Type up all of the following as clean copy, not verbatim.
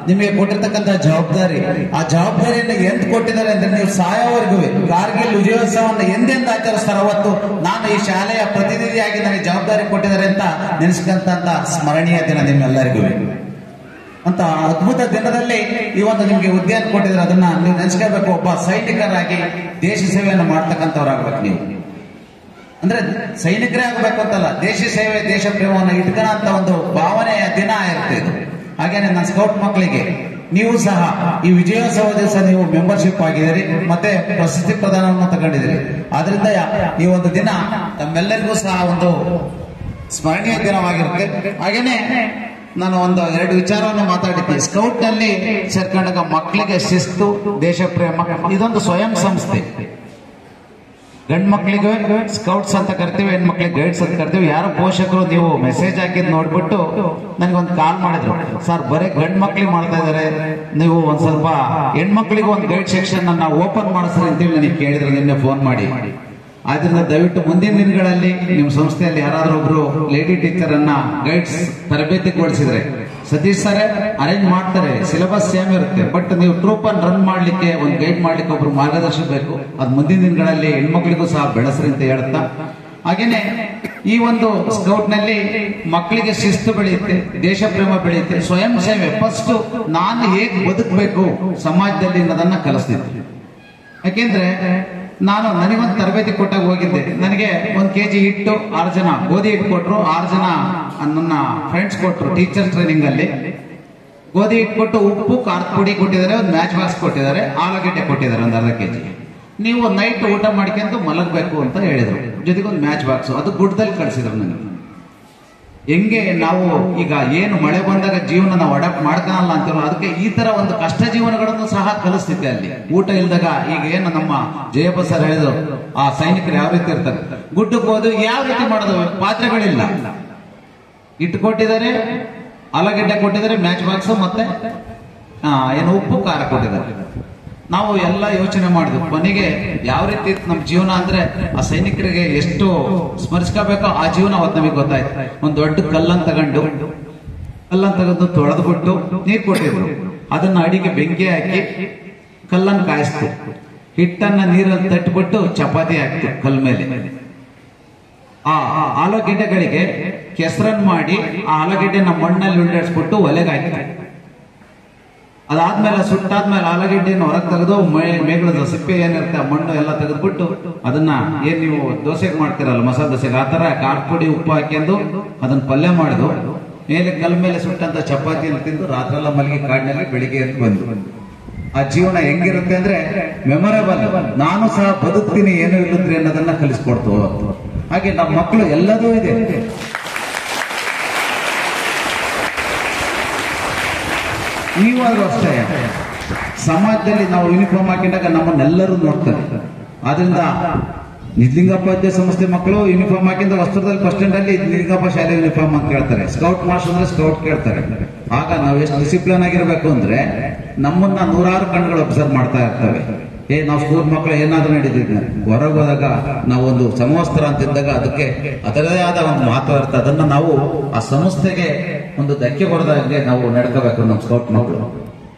ನಿಮಗೆ ಕೊಟ್ಟಿರ್ತಕ್ಕಂಥ ಜವಾಬ್ದಾರಿ, ಆ ಜವಾಬ್ದಾರಿಯನ್ನು ಎಂತ ಕೊಟ್ಟಿದ್ದಾರೆ ಅಂದ್ರೆ ನೀವು ಸಾಯೋವರೆಗೂ ಕಾರ್ಗಿಲ್ ವಿಜಯೋತ್ಸವವನ್ನು ಎಂದೆಂದು ಆಚರಿಸ್ತಾರೆ ಅವತ್ತು ನಾನು ಈ ಶಾಲೆಯ ಪ್ರತಿನಿಧಿಯಾಗಿ ನನಗೆ ಜವಾಬ್ದಾರಿ ಕೊಟ್ಟಿದ್ದಾರೆ ಅಂತ ನೆನೆಸ್ಕಂತ ಸ್ಮರಣೀಯ ದಿನ ನಿಮ್ಮೆಲ್ಲರಿಗೂ. ಅಂತ ಅದ್ಭುತ ದಿನದಲ್ಲಿ ಈ ಒಂದು ನಿಮ್ಗೆ ಉದ್ಯಾನ ಕೊಟ್ಟಿದ್ರೆ ಅದನ್ನ ನೀವು ನೆನೆಸ್ಕೋಬೇಕು. ಒಬ್ಬ ಸೈನಿಕರಾಗಿ ದೇಶ ಸೇವೆಯನ್ನು ಮಾಡ್ತಕ್ಕಂಥವ್ರಾಗ್ಬೇಕು ನೀವು. ಅಂದ್ರೆ ಸೈನಿಕರೇ ಆಗ್ಬೇಕು ಅಂತಲ್ಲ, ದೇಶ ಸೇವೆ ದೇಶ ಪ್ರೇಮವನ್ನು ಇಟ್ಕೊಳ್ಳೋ ಒಂದು ಭಾವನೆಯ ದಿನ ಇರುತ್ತೆ ಇದು. ಹಾಗೇನೆ ನನ್ನ ಸ್ಕೌಟ್ ಮಕ್ಕಳಿಗೆ ನೀವು ಸಹ ಈ ವಿಜಯೋತ್ಸವ ದಿವಸ ನೀವು ಮೆಂಬರ್ಶಿಪ್ ಆಗಿದ್ದೀರಿ, ಮತ್ತೆ ಪ್ರಶಸ್ತಿ ಪ್ರದಾನವನ್ನು ತಗೊಂಡಿದ್ದೀರಿ. ಆದ್ರಿಂದ ಈ ಒಂದು ದಿನ ತಮ್ಮೆಲ್ಲರಿಗೂ ಸಹ ಒಂದು ಸ್ಮರಣೀಯ ದಿನವಾಗಿರುತ್ತೆ. ಹಾಗೇನೆ ನಾನು ಒಂದು 2 ವಿಚಾರವನ್ನು ಮಾತಾಡಿದ್ದೆ. ಸ್ಕೌಟ್ ನಲ್ಲಿ ಸೇರ್ಕೊಂಡಾಗ ಮಕ್ಕಳಿಗೆ ಶಿಸ್ತು, ದೇಶ ಪ್ರೇಮ, ಇದೊಂದು ಸ್ವಯಂ ಸಂಸ್ಥೆ. ಗಂಡು ಮಕ್ಕಳಿಗೆ ಸ್ಕೌಟ್ಸ್ ಅಂತ ಕರಿತೀವಿ, ಹೆಣ್ಮಕ್ಳಿಗೆ ಗೈಡ್ಸ್ ಅಂತ ಕರಿತೀವಿ. ಯಾರೋ ಪೋಷಕರು ನೀವು ಮೆಸೇಜ್ ಹಾಕಿದ್ ನೋಡ್ಬಿಟ್ಟು ನನಗೊಂದು ಕಾಲ್ ಮಾಡಿದ್ರು, ಸರ್ ಬರೀ ಗಂಡು ಮಕ್ಳಿಗೆ ಮಾಡ್ತಾ ಇದಾರೆ, ನೀವು ಒಂದ್ ಸ್ವಲ್ಪ ಹೆಣ್ಮಕ್ಳಿಗೆ ಒಂದು ಗೈಡ್ ಸೆಕ್ಷನ್ ನಾವು ಓಪನ್ ಮಾಡಿಸ್ರಿ ಅಂತೇಳಿ ನನಗೆ ಕೇಳಿದ್ರು ನಿನ್ನೆ ಫೋನ್ ಮಾಡಿ. ಆದ್ರಿಂದ ದಯವಿಟ್ಟು ಮುಂದಿನ ದಿನಗಳಲ್ಲಿ ನಿಮ್ಮ ಸಂಸ್ಥೆಯಲ್ಲಿ ಯಾರಾದ್ರೂ ಒಬ್ರು ಲೇಡಿ ಟೀಚರ್ ಅನ್ನ ಗೈಡ್ಸ್ ತರಬೇತಿಗೊಳಿಸಿದ್ರೆ ಸತೀಶ್ ಸರ್ ಅರೇಂಜ್ ಮಾಡ್ತಾರೆ. ಸಿಲೆಬಸ್ ಸೇಮ್ ಇರುತ್ತೆ, ಬಟ್ ನೀವು ಟ್ರೂಪ್ ಅನ್ನು ರನ್ ಮಾಡ್ಲಿಕ್ಕೆ ಒಂದು ಗೈಡ್ ಮಾಡ್ಲಿಕ್ಕೆ ಒಬ್ರು ಮಾರ್ಗದರ್ಶನ ಬೇಕು. ಅದು ಮುಂದಿನ ದಿನಗಳಲ್ಲಿ ಹೆಣ್ಮಕ್ಳಿಗೂ ಸಹ ಬೆಳೆಸ್ರಿ ಅಂತ ಹೇಳ್ತಾ, ಹಾಗೇನೆ ಈ ಒಂದು ಸ್ಕೌಟ್ ನಲ್ಲಿ ಮಕ್ಕಳಿಗೆ ಶಿಸ್ತು ಬೆಳೆಯುತ್ತೆ, ದೇಶ ಪ್ರೇಮ ಬೆಳೆಯುತ್ತೆ, ಸ್ವಯಂ ಸೇವೆ. ಫಸ್ಟ್ ನಾನು ಹೇಗ್ ಬದುಕಬೇಕು ಸಮಾಜದಲ್ಲಿ ಅನ್ನೋದನ್ನ ಕಲಿಸ್ತಿದ್ದೆ. ಯಾಕೆಂದ್ರೆ ನನಗೊಂದು ತರಬೇತಿ ಕೊಟ್ಟಾಗ ಹೋಗಿದ್ದೆ, ನನಗೆ 1 kg ಹಿಟ್ಟು 6 ಜನ ಗೋಧಿ ಹಿಟ್ಟು ಕೊಟ್ರು, 6 ಜನ ನನ್ನ ಫ್ರೆಂಡ್ಸ್ ಕೊಟ್ರು ಟೀಚರ್ ಟ್ರೈನಿಂಗ್ ಅಲ್ಲಿ. ಗೋಧಿ ಹಿಟ್ಟು ಕೊಟ್ಟು ಉಪ್ಪು ಖಾರದ ಪುಡಿ ಕೊಟ್ಟಿದ್ದಾರೆ, ಒಂದು ಮ್ಯಾಚ್ ಬಾಕ್ಸ್ ಕೊಟ್ಟಿದ್ದಾರೆ, ಆಲೂಗೆಡ್ಡೆ ಕೊಟ್ಟಿದ್ದಾರೆ ಒಂದು ಅರ್ಧ kg. ನೀವು ನೈಟ್ ಊಟ ಮಾಡ್ಕೊಂಡು ಮಲಗಬೇಕು ಅಂತ ಹೇಳಿದ್ರು, ಜೊತೆಗೆ ಒಂದು ಮ್ಯಾಚ್ ಬಾಕ್ಸ್. ಅದು ಗುಡ್ಡದಲ್ಲಿ ಕಳಿಸಿದ್ರು ನನಗೆ. ಹೆಂಗೆ ನಾವು ಈಗ ಏನು ಮಳೆ ಬಂದಾಗ ಜೀವನ ನಾವು ಅಡಾಪ್ಟ್ ಮಾಡ್ಕೊಳ್ಳಲ್ಲ ಅಂತೀವಲ್ಲ, ಅದಕ್ಕೆ ಈ ತರ ಒಂದು ಕಷ್ಟ ಜೀವನಗಳನ್ನು ಸಹ ಕಲಿಸ್ತಿದ್ದೆ ಅಲ್ಲಿ. ಊಟ ಇಲ್ದಾಗ ಈಗ ಏನು ನಮ್ಮ ಜಯಪ್ಪ ಸರ್ ಹೇಳಿದ್ರು, ಆ ಸೈನಿಕರು ಯಾವ ರೀತಿ ಇರ್ತಾರೆ, ಗುಡ್ಡಕ್ಕೆ ಹೋದು ಯಾವ ರೀತಿ ಮಾಡೋದು, ಪಾತ್ರೆಗಳಿಲ್ಲ, ಇಟ್ಟು ಕೊಟ್ಟಿದ್ದಾರೆ, ಆಲೂಗೆಡ್ಡೆ ಕೊಟ್ಟಿದ್ದಾರೆ, ಮ್ಯಾಚ್ ಬಾಕ್ಸ್, ಮತ್ತೆ ಏನು ಉಪ್ಪು ಖಾರ ಕೊಟ್ಟಿದ್ದಾರೆ. ನಾವು ಎಲ್ಲ ಯೋಚನೆ ಮಾಡಿದ್ವಿ ಕೊನೆಗೆ ಯಾವ ರೀತಿ ನಮ್ಮ ಜೀವನ ಅಂದ್ರೆ ಆ ಸೈನಿಕರಿಗೆ ಎಷ್ಟು ಸ್ಮರಿಸ್ಕೋಬೇಕೋ ಆ ಜೀವನ ಅವತ್ತು ನಮಗೆ ಗೊತ್ತಾಯ್ತು. ಒಂದು ದೊಡ್ಡ ಕಲ್ಲನ್ನು ತಗೊಂಡು ತೊಳೆದ್ಬಿಟ್ಟು ನೀರು ಕೊಟ್ಟಿದ್ರು, ಅದನ್ನ ಅಡಿಗೆ ಬೆಂಕಿ ಹಾಕಿ ಕಲ್ಲನ್ನು ಕಾಯಿಸ್ತು, ಹಿಟ್ಟನ್ನ ನೀರಲ್ಲಿ ತಟ್ಟಿಬಿಟ್ಟು ಚಪಾತಿ ಹಾಕ್ತು ಕಲ್ ಮೇಲೆ. ಆ ಆಲೂಗೆಡ್ಡೆಗಳಿಗೆ ಕೆಸರನ್ನು ಮಾಡಿ ಆ ಆಲೂಗೆಡ್ಡೆನ ಮಣ್ಣಲ್ಲಿ ಉಂಡಾಡಿಸ್ಬಿಟ್ಟು ಒಲೆಗೆ ಹಾಕ್ತು. ಅದಾದ್ಮೇಲೆ ಸುಟ್ಟಾದ್ಮೇಲೆ ಆಲೂಗೆಡ್ಡೆಯನ್ನು ಹೊರಗೆ ತೆಗೆದು ಮೇಗಳದ ಸಿಪ್ಪೆ ಏನಿರುತ್ತೆ ಆ ಮಣ್ಣು ಎಲ್ಲ ತೆಗೆದ್ಬಿಟ್ಟು ಅದನ್ನ ಏನ್ ನೀವು ದೋಸೆಗೆ ಮಾಡ್ತಿರಲ್ಲ ಮಸಾಲೆ ದೋಸೆಗೆ, ಆ ತರ ಖಾರದ ಪುಡಿ ಉಪ್ಪು ಹಾಕ್ಯಂದು ಅದನ್ನ ಪಲ್ಯ ಮಾಡಿದ್ರು. ಮೇಲೆ ಕಲ್ ಮೇಲೆ ಸುಟ್ಟಂತ ಚಪಾತಿಯನ್ನು ತಿಂದು ರಾತ್ರೆಲ್ಲ ಮಲಗಿ ಕಾಡಿನಲ್ಲಿ ಬೆಳಿಗ್ಗೆ ಎದ್ದು ಬಂದು. ಆ ಜೀವನ ಹೆಂಗಿರುತ್ತೆ ಅಂದ್ರೆ ಮೆಮೊರೇಬಲ್. ನಾನು ಸಹ ಬದುಕ್ತೀನಿ ಏನು ಇಲ್ಲದ್ರಿ ಅನ್ನೋದನ್ನ ಕಲಿಸ್ಕೊಡ್ತು. ಹಾಗೆ ನಮ್ಮ ಮಕ್ಕಳು ಎಲ್ಲದೂ ಇದೆ. ನೀವಾದ್ರೂ ಅಷ್ಟೇ, ಸಮಾಜದಲ್ಲಿ ನಾವು ಯೂನಿಫಾರ್ಮ್ ಹಾಕಿದಾಗ ನಮ್ಮನ್ನೆಲ್ಲರೂ ನೋಡ್ತಾರೆ. ಆದ್ರಿಂದ ನಿಜಲಿಂಗಪ್ಪ ವಿದ್ಯಾಸಂಸ್ಥೆ ಮಕ್ಕಳು ಯೂನಿಫಾರ್ಮ್ ಹಾಕಿದ ವಸ್ತ್ರದಲ್ಲಿ ಫಸ್ಟ್ ಸ್ಟ್ಯಾಂಡ್ ಅಲ್ಲಿ ನಿಜಲಿಂಗಪ್ಪ ಶಾಲೆ ಯೂನಿಫಾರ್ಮ್ ಅಂತ ಕೇಳ್ತಾರೆ. ಸ್ಕೌಟ್ ಮಾಸ್ಟರ್ ಅಂದ್ರೆ ಸ್ಕೌಟ್ ಕೇಳ್ತಾರೆ. ಆಗ ನಾವು ಎಷ್ಟು ಡಿಸಿಪ್ಲಿನ್ ಆಗಿರ್ಬೇಕು ಅಂದ್ರೆ ನಮ್ಮನ್ನ 100 ಕಣ್ಣುಗಳು ಅಬ್ಸರ್ವ್ ಮಾಡ್ತಾ ಇರ್ತವೆ. ನಾವು ಸ್ಕೂಲ್ ಮಕ್ಕಳು ಏನಾದ್ರೂ ನಡೀತಿದ್ವಿ, ಹೊರಗೆ ಹೋದಾಗ ನಾವೊಂದು ಸಮವಸ್ತ್ರ ಅಂತಿದ್ದಾಗ ಅದಕ್ಕೆ ಅದರದೇ ಆದ ಒಂದು ಮಹತ್ವ ಇರುತ್ತೆ. ಅದನ್ನ ನಾವು ಆ ಸಂಸ್ಥೆಗೆ ಒಂದು ಧಕ್ಕೆ ಬರದಾಗೆ ನಾವು ನಡ್ಕೋಬೇಕು ನಮ್ಮ ಸ್ಕೌಟ್ ಮಕ್ಕಳು.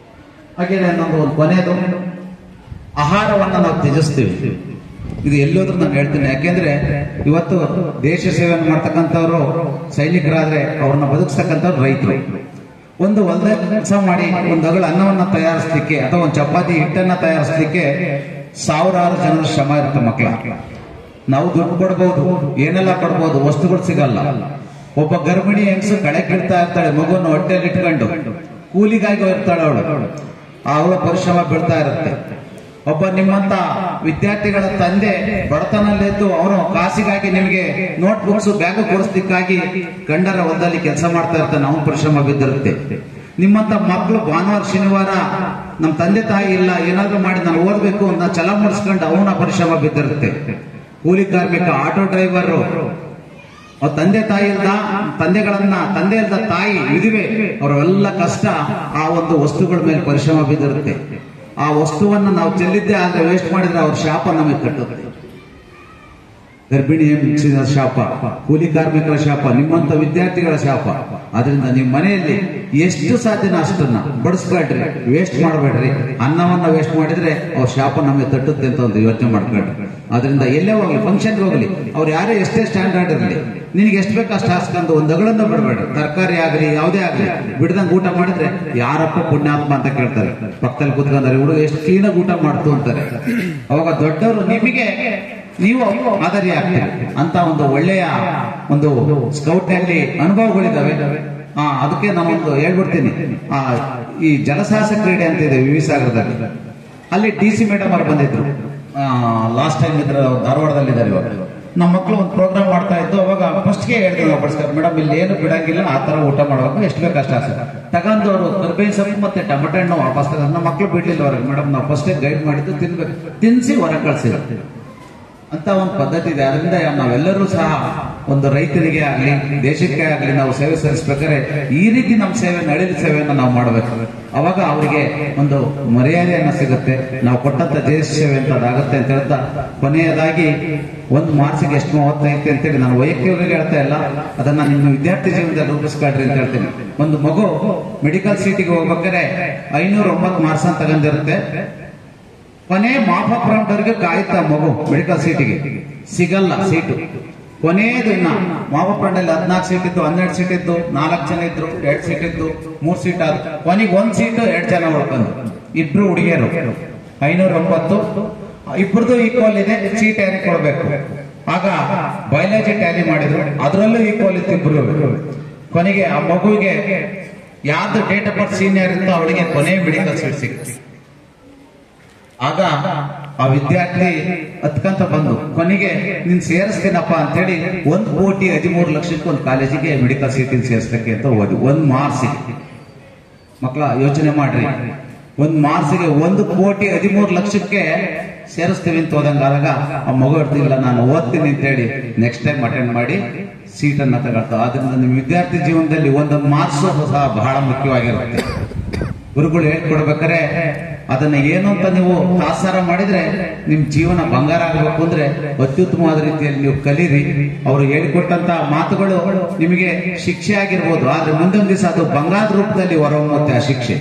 ಹಾಗೆ ನಮ್ದು ಒಂದು ಕೊನೆಯದು, ಆಹಾರವನ್ನ ನಾವು ತ್ಯಜಿಸ್ತೀವಿ. ಇದು ಎಲ್ಲೋದ್ರೂ ನಾನು ಹೇಳ್ತೀನಿ. ಯಾಕೆಂದ್ರೆ ಇವತ್ತು ದೇಶ ಸೇವೆಯನ್ನು ಮಾಡ್ತಕ್ಕಂಥವ್ರು ಸೈನಿಕರಾದ್ರೆ ಅವ್ರನ್ನ ಬದುಕಿಸ್ತಕ್ಕಂಥವ್ರು ರೈತರು. ಒಂದು ಹೊಲದ ಕೆಲಸ ಮಾಡಿ ಒಂದು ಅಗಳ ಅನ್ನವನ್ನ ತಯಾರಿಸಲಿಕ್ಕೆ ಅಥವಾ ಒಂದು ಚಪಾತಿ ಹಿಟ್ಟನ್ನ ತಯಾರಿಸಲಿಕ್ಕೆ ಸಾವಿರಾರು ಜನರ ಶ್ರಮ ಇರುತ್ತೆ ಮಕ್ಕಳ. ನಾವು ದುಡ್ಡು ಕೊಡ್ಬೋದು, ಏನೆಲ್ಲ ಕೊಡ್ಬೋದು, ವಸ್ತುಗಳು ಸಿಗಲ್ಲ. ಒಬ್ಬ ಗರ್ಭಿಣಿ ಹೆಂಗಸು ಕಳೆ ಕಿಡ್ತಾ ಇರ್ತಾಳೆ, ಮಗುವನ್ನು ಹೊಟ್ಟೆಯಲ್ಲಿ ಇಟ್ಕೊಂಡು ಕೂಲಿಗಾಗಿ ಹೋಗ್ತಾಳೆ ಅವಳ ಪರಿಶ್ರಮ ಬೀಳ್ತಾ ಇರುತ್ತೆ. ಒಬ್ಬ ನಿಮ್ಮಂತ ವಿದ್ಯಾರ್ಥಿಗಳ ತಂದೆ ಬಡತನಲ್ಲಿದ್ದು ಅವನು ಕಾಸಿಗಾಗಿ ನಿಮಗೆ ನೋಟ್ ಬುಕ್ಸ್ ಬ್ಯಾಗ್ ಕೊಡಿಸ್ಲಿಕ್ಕಾಗಿ ಗಂಡರ ಹೊಲದಲ್ಲಿ ಕೆಲಸ ಮಾಡ್ತಾ ಇರ್ತಾನೆ, ಅವನ ಪರಿಶ್ರಮ ಬಿದ್ದಿರುತ್ತೆ. ನಿಮ್ಮಂತ ಮಕ್ಕಳು ಭಾನುವಾರ ಶನಿವಾರ ನಮ್ಮ ತಂದೆ ತಾಯಿ ಇಲ್ಲ, ಏನಾದ್ರೂ ಮಾಡಿ ನಾನು ಓದ್ಬೇಕು ಅಂತ ಛಲ ಮೂಡಿಸ್ಕೊಂಡು ಅವನ ಪರಿಶ್ರಮ ಬಿದ್ದಿರುತ್ತೆ. ಕೂಲಿ ಕಾರ್ಮಿಕ, ಆಟೋ ಡ್ರೈವರ್, ತಂದೆ ತಾಯಿ ತಂದೆ ಇಲ್ದ ತಾಯಿ ವಿಧವೆ, ಅವರೆಲ್ಲ ಕಷ್ಟ ಆ ಒಂದು ವಸ್ತುಗಳ ಮೇಲೆ ಪರಿಶ್ರಮ ಬಿದ್ದಿರುತ್ತೆ. ಆ ವಸ್ತುವನ್ನು ನಾವು ಚೆಲ್ಲಿದ್ದೆ ಆದ್ರೆ ವೇಸ್ಟ್ ಮಾಡಿದ್ರೆ ಅವ್ರ ಶಾಪ ನಮಗೆ ಕಟ್ಟುತ್ತೆ. ಗರ್ಭಿಣಿ ಹೆಂಗಸಿನ ಶಾಪ, ಕೂಲಿ ಕಾರ್ಮಿಕರ ಶಾಪ, ನಿಮ್ಮಂತ ವಿದ್ಯಾರ್ಥಿಗಳ ಶಾಪ. ಆದ್ರಿಂದ ನಿಮ್ಮ ಮನೆಯಲ್ಲಿ ಎಷ್ಟು ಸಾಧ್ಯನ ಅಷ್ಟನ್ನ ಬಡಿಸ್ಬೇಡ್ರಿ, ವೇಸ್ಟ್ ಮಾಡಬೇಡ್ರಿ. ಅನ್ನವನ್ನ ವೇಸ್ಟ್ ಮಾಡಿದ್ರೆ ಅವ್ರ ಶಾಪ ನಮಗೆ ತಟ್ಟುತ್ತೆ ಅಂತ ಒಂದು ಯೋಚನೆ ಮಾಡ್ಬೇಡ್ರಿ. ಅದರಿಂದ ಎಲ್ಲೇ ಹೋಗ್ಲಿ, ಫಂಕ್ಷನ್ಗೆ ಹೋಗ್ಲಿ, ಅವ್ರು ಯಾರೇ ಎಷ್ಟೇ ಸ್ಟ್ಯಾಂಡರ್ಡ್ ಇರಲಿ, ನಿನಗೆ ಎಷ್ಟು ಬೇಕು ಅಷ್ಟು ಹಾಸ್ಕೊಂಡು ಒಂದು ಅಗಳನ್ನ ಬಿಡಬೇಡ್ರಿ. ತರಕಾರಿ ಆಗ್ಲಿ ಯಾವುದೇ ಆಗ್ಲಿ ಬಿಡ್ದಂಗೆ ಊಟ ಮಾಡಿದ್ರೆ ಯಾರಪ್ಪ ಪುಣ್ಯಾತ್ಮ ಅಂತ ಕೇಳ್ತಾರೆ. ಪಕ್ಕದಲ್ಲಿ ಕೂತ್ಕೊಂಡ್ರೆ ಹುಡುಗ ಎಷ್ಟು ಕ್ಲೀನಾಗಿ ಊಟ ಮಾಡ್ತು ಅಂತಾರೆ. ಅವಾಗ ದೊಡ್ಡವರು ನಿಮಗೆ ನೀವು ಮಾದರಿ ಆಗ್ತೀರಿ ಅಂತ ಒಂದು ಒಳ್ಳೆಯ ಒಂದು ಸ್ಕೌಟ್ ನಲ್ಲಿ ಅನುಭವಗಳಿದಾವೆ. ಅದಕ್ಕೆ ನಾನೊಂದು ಹೇಳ್ಬಿಡ್ತೀನಿ. ಈ ಜಲಸಾಹಸ ಕ್ರೀಡೆ ಅಂತ ಇದೆ ವಿವಿ ಸಾಗರದಲ್ಲಿ. ಅಲ್ಲಿ DC ಮೇಡಮ್ ಅವರು ಬಂದಿದ್ರು. ಲಾಸ್ಟ್ ಟೈಮ್ ಇದ್ರ ಧಾರವಾಡದಲ್ಲಿದ್ದಾರೆ. ಇವಾಗ ನಮ್ಮ ಮಕ್ಕಳು ಒಂದು ಪ್ರೋಗ್ರಾಮ್ ಮಾಡ್ತಾ ಇದ್ದು. ಅವಾಗ ಫಸ್ಟ್ಗೆ ಹೇಳ್ತೀವಿ ನಾವು ಬಡ್ಸ್ತಾರೆ, ಮೇಡಮ್ ಇಲ್ಲಿ ಏನು ಬಿಡಂಗಿಲ್ಲ, ಆ ತರ ಊಟ ಮಾಡಬೇಕು, ಎಷ್ಟು ಬೇಕು ಅಷ್ಟು ಆಸೆ ತಗೊಂಡು ಅವರು ಕರ್ಬೇವಿನ ಸೊಪ್ಪು ಮತ್ತೆ ಟೊಮೆಟೊ ಹಣ್ಣು ವಾಪಸ್ ತಗೊಂಡು ನಮ್ಮ ಮಕ್ಕಳು ಬಿಡ್ಲಿಲ್ಲ ಅವ್ರಿಗೆ. ಮೇಡಮ್ ನಾವು ಫಸ್ಟೇ ಗೈಡ್ ಮಾಡಿದ್ದು ತಿನ್ಬೇಕು, ತಿನ್ಸಿ ಹೊರಗೆ ಕಳ್ಸಿದ್ರು ಅಂತ ಒಂದು ಪದ್ಧತಿ ಇದೆ. ಅದರಿಂದ ನಾವೆಲ್ಲರೂ ಸಹ ಒಂದು ರೈತರಿಗೆ ಆಗ್ಲಿ ದೇಶಕ್ಕೆ ಆಗ್ಲಿ ನಾವು ಸೇವೆ ಸಲ್ಲಿಸ್ಬೇಕಾದ್ರೆ ಈ ರೀತಿ ನಮ್ಮ ಸೇವೆ ನಡೆದ ಸೇವೆಯನ್ನು ನಾವು ಮಾಡಬೇಕು. ಅವಾಗ ಅವರಿಗೆ ಒಂದು ಮರ್ಯಾದೆಯನ್ನ ಸಿಗುತ್ತೆ. ನಾವು ಕೊಟ್ಟಂತ ದೇಶ ಸೇವೆ ಅಂತ ಅದಾಗುತ್ತೆ ಅಂತ ಹೇಳ್ತಾ, ಕೊನೆಯದಾಗಿ ಒಂದು ಮಾರ್ಕ್ಸಿಗೆ ಎಷ್ಟು 35 ಅಂತೇಳಿ ನಾನು ವೈಯಕ್ತಿಕವಾಗಿ ಹೇಳ್ತಾ ಇಲ್ಲ, ಅದನ್ನ ನಿಮ್ಮ ವಿದ್ಯಾರ್ಥಿ ಜೀವನದಲ್ಲಿ ರೂಪಿಸ್ಕೊಳ್ರಿ ಅಂತ ಹೇಳ್ತೀನಿ. ಒಂದು ಮಗು ಮೆಡಿಕಲ್ ಸೀಟಿಗೆ ಹೋಗ್ಬೇಕಾದ್ರೆ 509 ಮಾರ್ಕ್ಸ್ ಅಂತ ತಗೊಂಡಿರುತ್ತೆ. ಕೊನೆ ಮಾಫಕ್ ರೌಂಡ್ವರೆಗೆ ಕಾಯ್ತಾ ಮಗು ಮೆಡಿಕಲ್ ಸೀಟಿಗೆ ಸಿಗಲ್ಲ ಸೀಟು. ಕೊನೆಯದು ಇನ್ನ ಮಾಫಕ್ ರೌಂಡ್ ಅಲ್ಲಿ 14 ಸೀಟ್ ಇದ್ದು, 12 ಸೀಟ್ ಇದ್ದು, 4 ಜನ ಇದ್ರು, 2 ಸೀಟ್ ಇದ್ದು, 3 ಸೀಟ್ ಆದ ಕೊನೆಗೆ 1 ಸೀಟು 2 ಜನ ಉಳ್ಕೊಂಡು. ಇಬ್ರು ಹುಡುಗಿಯರು 509, ಇಬ್ಬರದು ಈಕ್ವಲ್ ಇದೆ. ಸೀಟ್ ಯಾರಿಗೆ ಕೊಡ್ಬೇಕು? ಆಗ ಬಯಾಲಜಿ ಟ್ಯಾಲಿ ಮಾಡಿದ್ರು, ಅದರಲ್ಲೂ ಈಕ್ವಲ್ ಇತ್ತು ಇಬ್ರು. ಕೊನೆಗೆ ಆ ಮಗುವಿಗೆ ಯಾವ್ದು ಡೇಟ್ ಆಫ್ ಬರ್ತ್ ಸೀನಿಯರ್ ಇತ್ತು ಅವಳಿಗೆ ಕೊನೆ ಮೆಡಿಕಲ್ ಸೀಟ್ ಸಿಕ್ತು. ಆಗ ಆ ವಿದ್ಯಾರ್ಥಿ ಹತ್ಕಂತ ಬಂದು ಕೊನೆಗೆ ನೀನ್ ಸೇರಿಸ್ತೀನಪ್ಪ ಅಂತ ಹೇಳಿ 1,13,00,000 ಒಂದು ಕಾಲೇಜಿಗೆ ಮೆಡಿಕಲ್ ಸೀಟ್ ಸೇರಿಸಲಿಕ್ಕೆ ಅಂತ ಹೋದ್ವಿ. 1 ಮಾರ್ಕ್ಸಿಗೆ. ಮಕ್ಕಳ ಯೋಚನೆ ಮಾಡ್ರಿ, 1 ಮಾರ್ಕ್ಸಿಗೆ 1,13,00,000 ಸೇರಿಸ್ತೀವಿ ಅಂತ ಹೋದಂಗಾದಾಗ ಆ ಮಗು ಇರ್ತಿಲ್ಲ, ನಾನು ಓದ್ತೀನಿ ಅಂತ ಹೇಳಿ ನೆಕ್ಸ್ಟ್ ಟೈಮ್ ಅಟೆಂಡ್ ಮಾಡಿ ಸೀಟನ್ನ ತಗೊಳ್ತಾ. ಆದ್ರಿಂದ ನಿಮ್ಮ ವಿದ್ಯಾರ್ಥಿ ಜೀವನದಲ್ಲಿ 1 ಮಾರ್ಕ್ಸ್ ಸಹ ಬಹಳ ಮುಖ್ಯವಾಗಿರುತ್ತೆ. ಗುರುಗಳು ಹೇಳ್ಕೊಡ್ಬೇಕಾರೆ ಅದನ್ನ ಏನು ಅಂತ ನೀವು ತಾತ್ಸಾರ ಮಾಡಿದ್ರೆ ನಿಮ್ ಜೀವನ ಬಂಗಾರ ಆಗಬೇಕು ಅಂದ್ರೆ ಅತ್ಯುತ್ತಮವಾದ ರೀತಿಯಲ್ಲಿ ನೀವು ಕಲೀರಿ. ಅವರು ಹೇಳಿಕೊಟ್ಟಂತ ಮಾತುಗಳು ನಿಮಗೆ ಶಿಕ್ಷೆ ಆಗಿರ್ಬೋದು, ಆದ್ರೆ ಮುಂದೊಂದು ದಿವಸ ಅದು ಬಂಗಾರದ ರೂಪದಲ್ಲಿ ಹೊರಹೊಮ್ಮುತ್ತೆ ಆ ಶಿಕ್ಷೆ.